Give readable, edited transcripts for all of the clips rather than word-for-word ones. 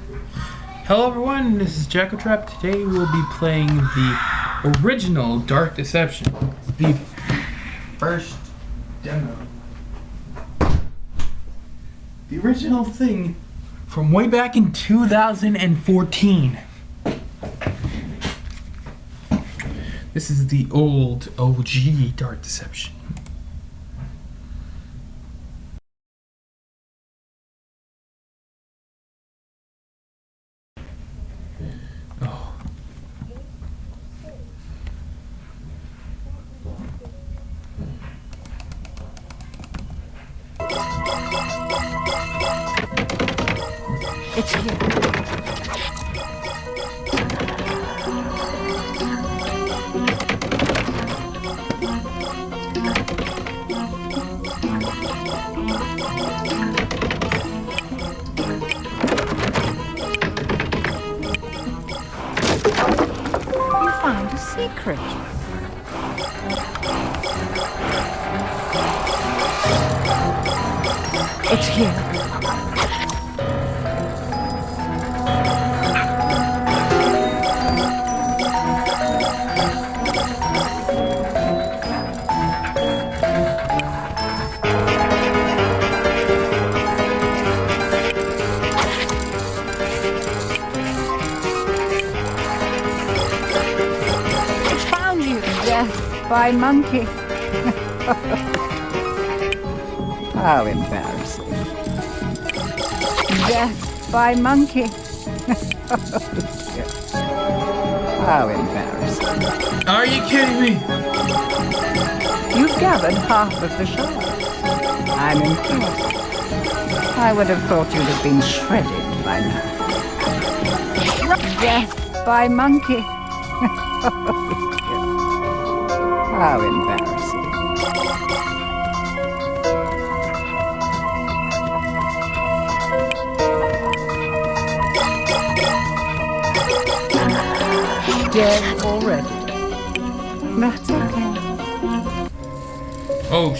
Hello everyone, this is Jackotrap. Today we'll be playing the original Dark Deception. The first demo. The original thing from way back in 2014. This is the old OG Dark Deception. Oh. It's here. You found a secret. It's here. Death by monkey. How embarrassing. Death by monkey. How embarrassing. Are you kidding me? You've gathered half of the shards. I'm impressed. I would have thought you'd have been shredded by now. Death by monkey. How embarrassing. Dead already. That's okay. Oh.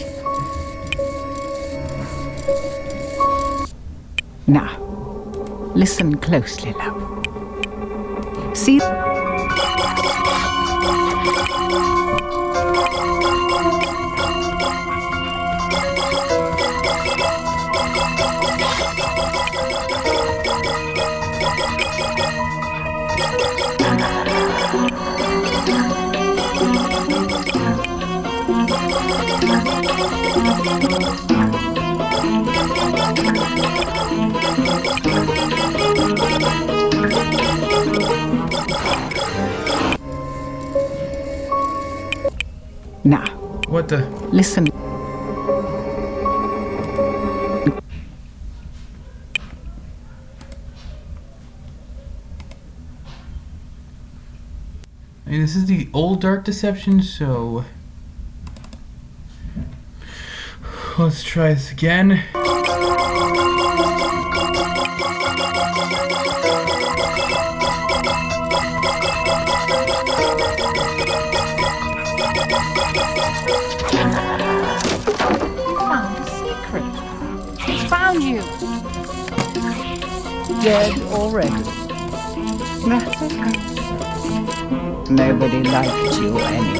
Now, listen closely, love. See? Now, What the? listen. I mean, this is the old Dark Deception, so let's try this again. Found a secret. It's found you. Dead already. That's okay. Nobody liked you anyway.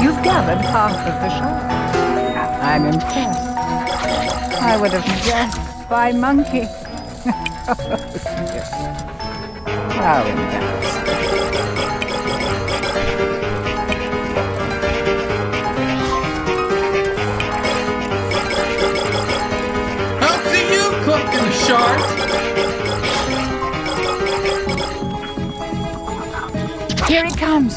You've gathered half of the shard. I'm impressed. I would have death by monkey. How embarrassing. I'll see you cook in the shark. Here it comes.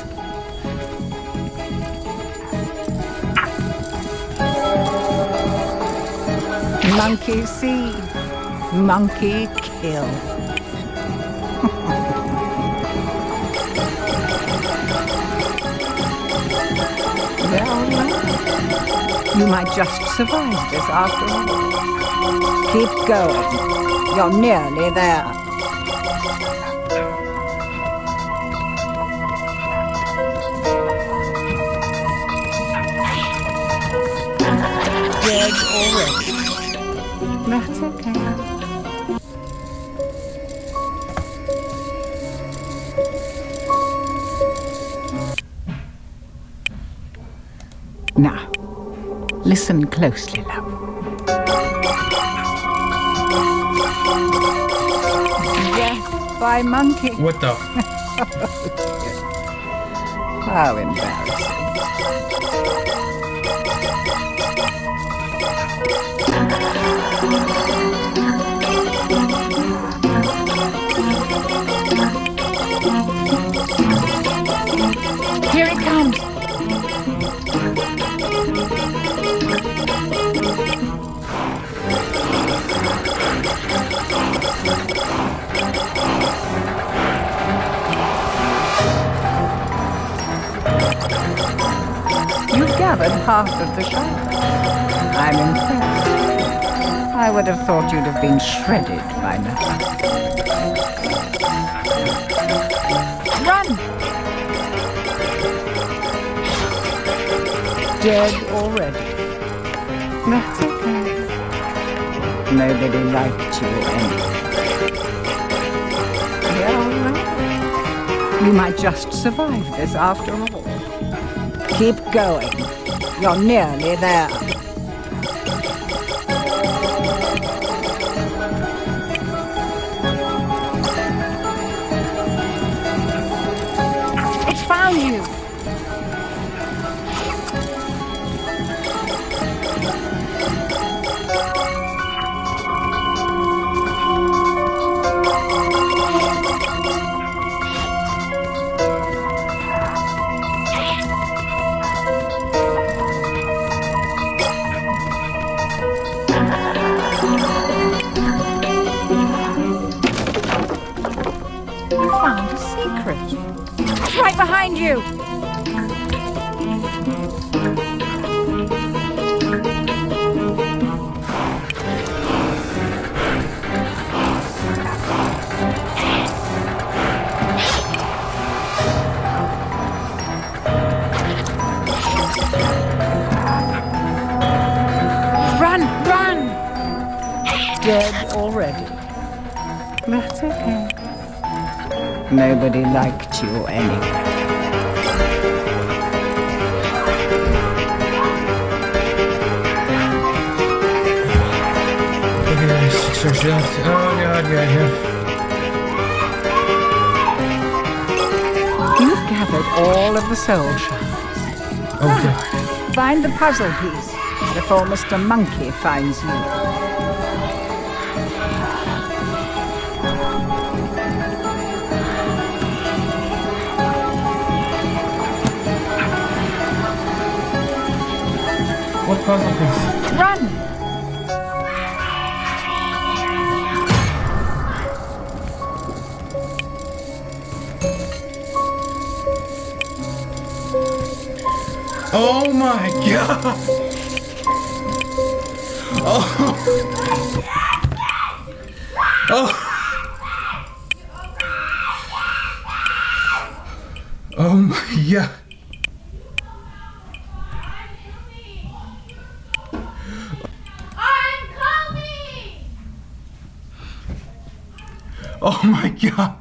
Monkey see, monkey kill. Well, you might just survive this after all. Keep going. You're nearly there. Dead already. That's okay. Now, listen closely, love. Death by monkey. What the? How embarrassing. Here it comes. You've gathered half of the show. I'm impressed. I would have thought you'd have been shredded by now. Run! Dead already. That's okay. Nobody liked you anyway. Yeah, all right. You might just survive this after all. Keep going. You're nearly there. It's found you. You found a secret. It's right behind you. Run, run! Dead already. That's okay. Nobody liked you anyway. Okay, there's 6 hours left. Oh god, yeah. You've gathered all of the soul shards. Okay. Find the puzzle piece before Mr. Monkey finds you. What puzzle piece? Run! Oh my god! Oh! Oh! Oh my god! I'm coming! Oh my god!